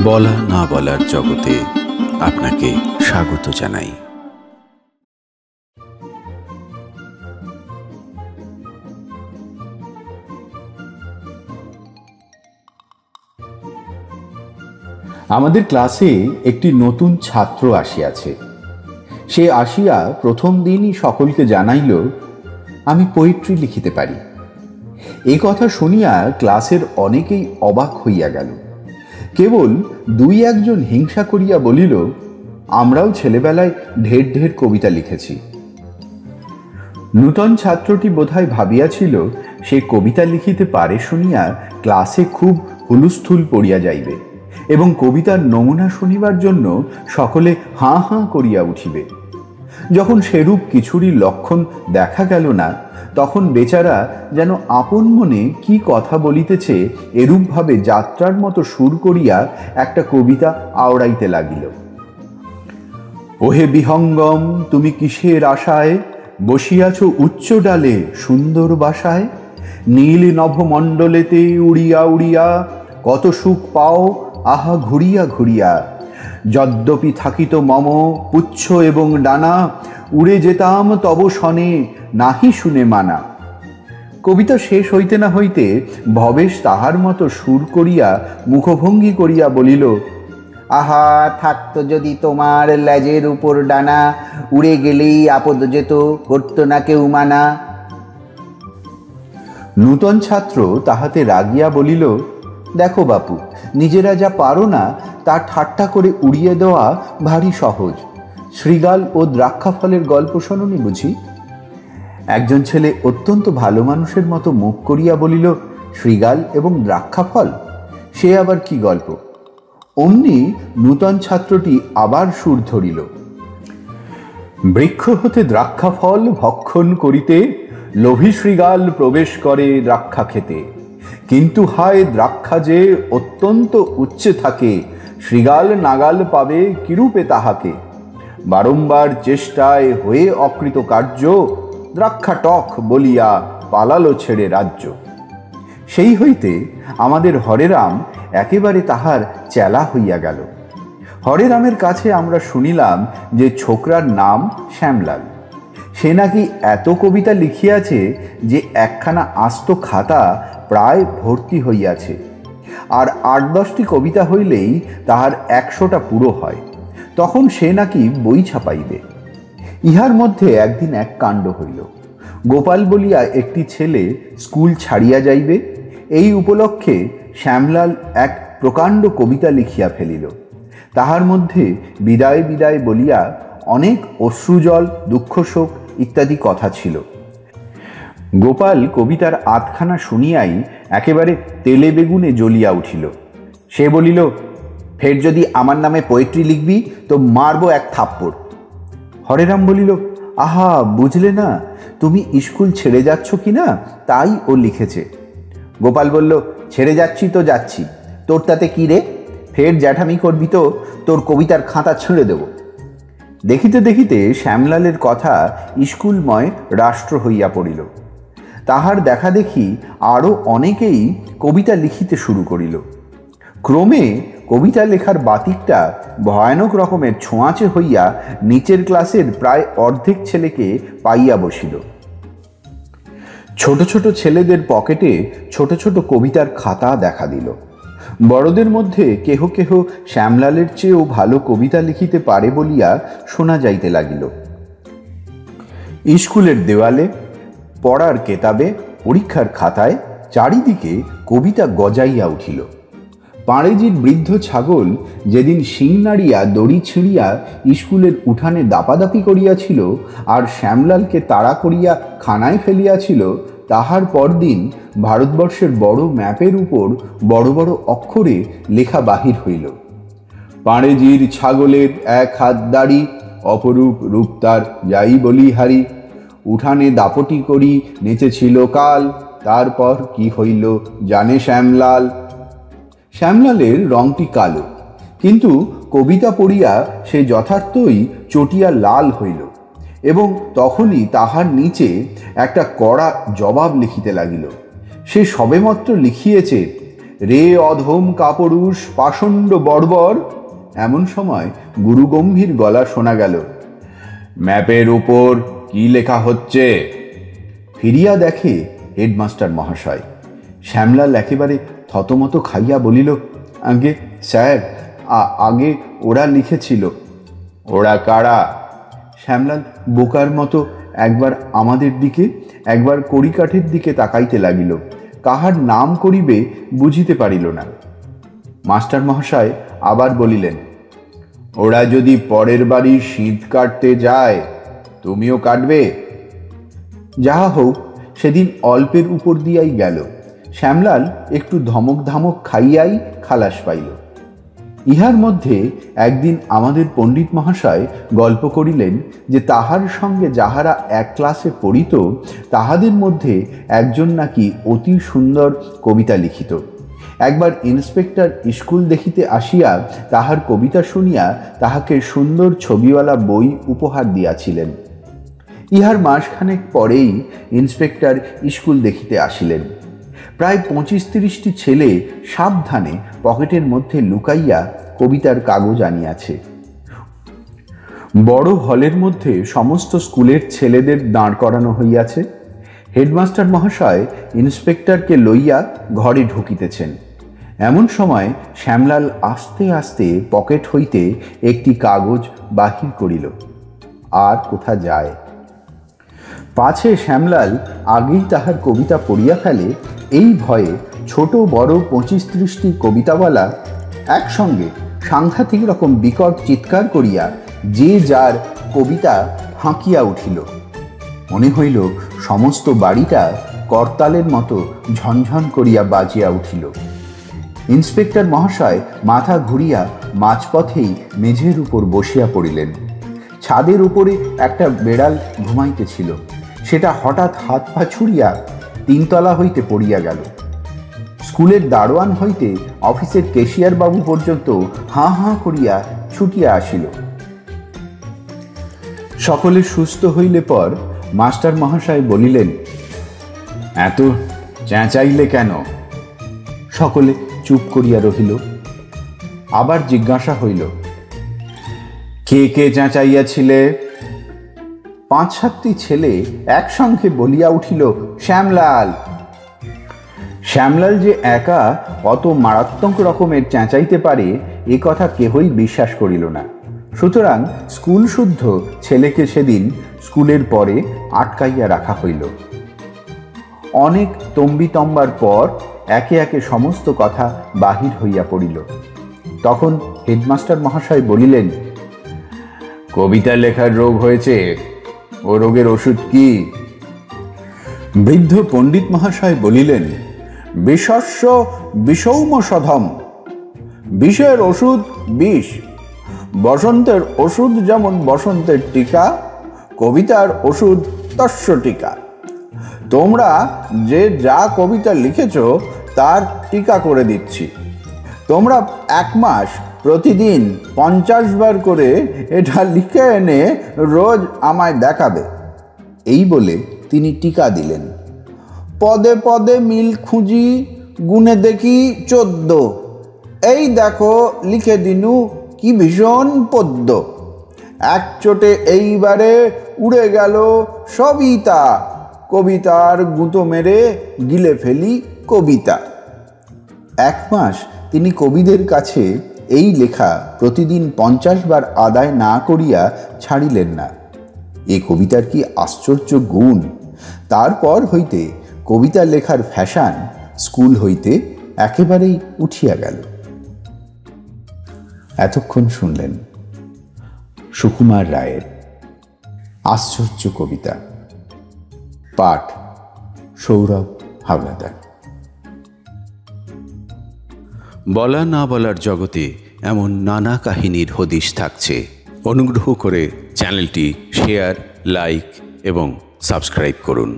বলা না বলার জগতে আপনাকে স্বাগত জানাই। আমাদের ক্লাসে একটি নতুন ছাত্র আসিয়াছে। সে আসিয়া প্রথম দিনই সকলকে জানাইল, আমি পোয়েট্রি লিখিতে পারি। এই কথা শুনিয়া ক্লাসের অনেকেই অবাক হইয়া গেল। কেবল দুই একজন হিংসা করিয়া বলিল, আমরাও ছেলেবেলায় ঢের ঢের কবিতা লিখেছি। নূতন ছাত্রটি বোধহয় ভাবিয়াছিল সে কবিতা লিখিতে পারে শুনিয়া ক্লাসে খুব হুলুস্থুল পড়িয়া যাইবে এবং কবিতার নমুনা শুনিবার জন্য সকলে হাঁ হাঁ করিয়া উঠিবে। যখন সেরূপ কিছুরই লক্ষণ দেখা গেল না, তখন বেচারা যেন আপন মনে কি কথা বলিতেছে এরূপভাবে যাত্রার মতো সুর করিয়া একটা কবিতা আওড়াইতে লাগিল। ওহে বিহঙ্গম, তুমি কিসের আশায় বসিয়াছ উচ্চ ডালে সুন্দর বাসায়? নীল নভমণ্ডলেতে উড়িয়া উড়িয়া কত সুখ পাও আহা ঘুরিয়া ঘুরিয়া। যদ্যপি থাকিত মম পুচ্ছ এবং ডানা, উড়ে যেতাম তব শনে নাহি শুনে মানা। কবিতা শেষ হইতে না হইতে ভবেশ তাহার মতো সুর করিয়া মুখভঙ্গি করিয়া বলিল, আহা থাকতো যদি তোমার লেজের উপর ডানা, উড়ে গেলেই আপদ যেত, করতো না কেউ মানা। নূতন ছাত্র তাহাতে রাগিয়া বলিল, দেখো বাপু, নিজেরা যা পারো না তা ঠাট্টা করে উড়িয়ে দেওয়া ভারী সহজ। শ্রীগাল ও দ্রাক্ষা ফলের গল্প শোনোনি বুঝি? একজন ছেলে অত্যন্ত ভালো মানুষের মতো মুখ করিয়া বলিল, শ্রীগাল এবং দ্রাক্ষা ফল, সে আবার কি গল্প? অমনি নূতন ছাত্রটি আবার সুর ধরিল, বৃক্ষ হতে দ্রাক্ষা ফল ভক্ষণ করিতে লোভী শ্রীগাল প্রবেশ করে দ্রাক্ষা খেতে। কিন্তু হায় দ্রাক্ষা যে অত্যন্ত উচ্চে থাকে, শ্রীগাল নাগাল পাবে কিরূপে তাহাকে? বারংবার চেষ্টায় হয়ে অকৃত কার্য, দ্রাক্ষা টক বলিয়া পালালো ছেড়ে রাজ্য। সেই হইতে আমাদের হরেরাম একেবারে তাহার চেলা হইয়া গেল। হরেরামের কাছে আমরা শুনিলাম যে ছোকরার নাম শ্যামলাল। সে নাকি এত কবিতা লিখিয়াছে যে একখানা আস্ত খাতা প্রায় ভর্তি হইয়াছে, আর ৮-১০টি কবিতা হইলেই তাহার ১০০টা পুরো হয়। তখন সে নাকি বই ছাপাইবে। ইহার মধ্যে একদিন এক কাণ্ড হইল। গোপাল বলিয়া একটি ছেলে স্কুল ছাড়িয়া যাইবে, এই উপলক্ষে শ্যামলাল এক প্রকাণ্ড কবিতা লিখিয়া ফেলিল। তাহার মধ্যে বিদায় বিদায় বলিয়া অনেক অশ্রুজল, দুঃখশোক ইত্যাদি কথা ছিল। গোপাল কবিতার আধখানা শুনিয়াই একেবারে তেলে বেগুনে জ্বলিয়া উঠিল। সে বলিল, ফের যদি আমার নামে পোয়েট্রি লিখবি তো মারব এক থাপ্পড়। হরেরাম বলিল, আহা বুঝলে না, তুমি স্কুল ছেড়ে যাচ্ছ কি না তাই ও লিখেছে। গোপাল বলল, ছেড়ে যাচ্ছি তো যাচ্ছি, তোর তাতে কি রে? ফের জ্যাঠামি করবি তো তোর কবিতার খাতা ছেড়ে দেব। দেখিতে দেখিতে শ্যামলালের কথা স্কুলময় রাষ্ট্র হইয়া পড়িল। তাহার দেখা দেখি আরও অনেকেই কবিতা লিখিতে শুরু করিল। ক্রমে কবিতা লেখার বাতিকটা ভয়ানক রকমের ছোঁয়াচে হইয়া নিচের ক্লাসের প্রায় অর্ধেক ছেলেকে পাইয়া বসিল। ছোট ছোট ছেলেদের পকেটে ছোট ছোট কবিতার খাতা দেখা দিল। বড়দের মধ্যে কেহ কেহ শ্যামলালের চেয়েও ভালো কবিতা লিখিতে পারে বলিয়া শোনা যাইতে লাগিল। স্কুলের দেওয়ালে, পড়ার কেতাবে, পরীক্ষার খাতায় চারিদিকে কবিতা গজাইয়া উঠিল। পাড়েজির বৃদ্ধ ছাগল যেদিন শিং নাড়িয়া দড়ি ছিঁড়িয়া স্কুলের উঠানে দাপাদাপি করিয়াছিল আর শ্যামলালকে তাড়া করিয়া খানায় ফেলিয়াছিল, তাহার পরদিন ভারতবর্ষের বড় ম্যাপের উপর বড় বড় অক্ষরে লেখা বাহির হইল, পাড়েজির ছাগলের এক হাত দাড়ি, অপরূপ রূপ তার যাই বলি হারি। উঠানে দাপটি করি নেচেছিল কাল, তারপর কি হইল জানে শ্যামলাল। শ্যামলালের রংটি কালো, কিন্তু কবিতা পড়িয়া সে যথার্থই চটিয়া লাল হইল এবং তখনই তাহার নিচে একটা কড়া জবাব লিখিতে লাগিল। সে সবেমাত্র লিখিয়েছে, রে অধম কাপুরুষ পাষণ্ড বর্বর। এমন সময় গুরুগম্ভীর গলা শোনা গেল, ম্যাপের উপর কি লেখা হচ্ছে? ফিরিয়া দেখে হেডমাস্টার মহাশয়। শ্যামলাল একেবারে থতমত খাইয়া বলিল, আগে স্যার, আগে ওরা লিখেছিল। ওরা কারা? শ্যামলাল বোকার মতো একবার আমাদের দিকে একবার কড়িকাঠের দিকে তাকাইতে লাগিল। কাহার নাম করিবে বুঝিতে পারিল না। মাস্টার মহাশয় আবার বলিলেন, ওরা যদি পরের বাড়ি শীত কাটতে যায়, তুমিও কাটবে? যাহা হোক, সেদিন অল্পের উপর দিয়াই গেল। শ্যামলাল একটু ধমক ধামক খাইয়াই খালাস পাইল। ইহার মধ্যে একদিন আমাদের পণ্ডিত মহাশয় গল্প করিলেন যে তাহার সঙ্গে যাহারা এক ক্লাসে পড়িত তাহাদের মধ্যে একজন নাকি অতি সুন্দর কবিতা লিখিত। একবার ইন্সপেক্টর স্কুল দেখিতে আসিয়া তাহার কবিতা শুনিয়া তাহাকে সুন্দর ছবিওয়ালা বই উপহার দিয়াছিলেন। ইহার মাসখানেক পরেই ইন্সপেক্টর স্কুল দেখিতে আসিলেন। প্রায় 25-30টি ছেলে সাবধানে পকেটের মধ্যে লুকাইয়া কবিতার কাগজ আনিয়াছে। বড় হলের মধ্যে সমস্ত স্কুলের ছেলেদের দাঁড় করানো হইয়াছে। হেডমাস্টার মহাশয় ইন্সপেক্টরকে লইয়া ঘরে ঢুকিতেছেন। এমন সময় শ্যামলাল আস্তে আস্তে পকেট হইতে একটি কাগজ বাহির করিল। আর কোথা যায়? পাছে শ্যামলাল আগেই তাহার কবিতা পড়িয়া ফেলে, এই ভয়ে ছোট বড় 25-30টি কবিতাওয়ালা একসঙ্গে সাংঘাতিক রকম বিকট চিৎকার করিয়া যে যার কবিতা হাঁকিয়া উঠিল। মনে হইল সমস্ত বাড়িটা করতালের মতো ঝনঝন করিয়া বাজিয়া উঠিল। ইন্সপেক্টর মহাশয় মাথা ঘুরিয়া মাঝপথেই মেঝের উপর বসিয়া পড়িলেন। ছাদের উপরে একটা বেড়াল ঘুমাইতেছিল, সেটা হঠাৎ হাত পা ছুড়িয়া 3 তলা হইতে পড়িয়া গেল। স্কুলের দারোয়ান হইতে অফিসের কেশিয়ার বাবু পর্যন্ত হাঁ হাঁ করিয়া ছুটিয়া আসিল। সকলে সুস্থ হইলে পর মাস্টার মহাশয় বলিলেন, এত চেঁচাইলে কেন? সকলে চুপ করিয়া রহিল। আবার জিজ্ঞাসা হইল, কে কে চেঁচাইয়াছিলে? 5-7টি ছেলে একসঙ্গে বলিয়া উঠিল, শ্যামলাল। শ্যামলাল যে একা অত মারাত্মক রকমের চেঁচাইতে পারে এ কথা কেহই বিশ্বাস করিল না। সুতরাং স্কুল শুদ্ধ ছেলেকে সেদিন স্কুলের পরে আটকাইয়া রাখা হইল। অনেক তম্বিতম্বার পর একে একে সমস্ত কথা বাহির হইয়া পড়িল। তখন হেডমাস্টার মহাশয় বলিলেন, কবিতা লেখার রোগ হয়েছে, ও রোগের ওষুধ কি? বৃদ্ধ পণ্ডিত মহাশয় বলিলেন, বিষস্য বিষৌমষধম। বিষের ওষুধ বিষ। বসন্তের ওষুধ যেমন বসন্তের টিকা, কবিতার ওষুধ তস্য টিকা। তোমরা যে যা কবিতা লিখেছ তার টিকা করে দিচ্ছি। তোমরা 1 মাস প্রতিদিন 50 বার করে এটা লিখে এনে রোজ আমায় দেখাবে। এই বলে তিনি টিকা দিলেন। পদে পদে মিল খুঁজি, গুনে দেখি 14। এই দেখো লিখে দিনু কি ভীষণ পদ্য। এক চোটে এইবারে উড়ে গেল সবই তা, কবিতার গুঁতো মেরে গিলে ফেলি কবিতা। 1 মাস তিনি কবিদের কাছে এই লেখা প্রতিদিন 50 বার আদায় না করিয়া ছাড়িলেন না। এ কবিতার কি আশ্চর্য গুণ! তারপর হইতে কবিতা লেখার ফ্যাশন স্কুল হইতে একেবারেই উঠিয়া গেল। এতক্ষণ শুনলেন সুকুমার রায়ের আশ্চর্য কবিতা, পাঠ সৌরভ হাওলাদার। বলা না বলার জগতে এমন নানা কাহিনীর হদিশ থাকছে। অনুগ্রহ করে চ্যানেলটি শেয়ার, লাইক এবং সাবস্ক্রাইব করুন।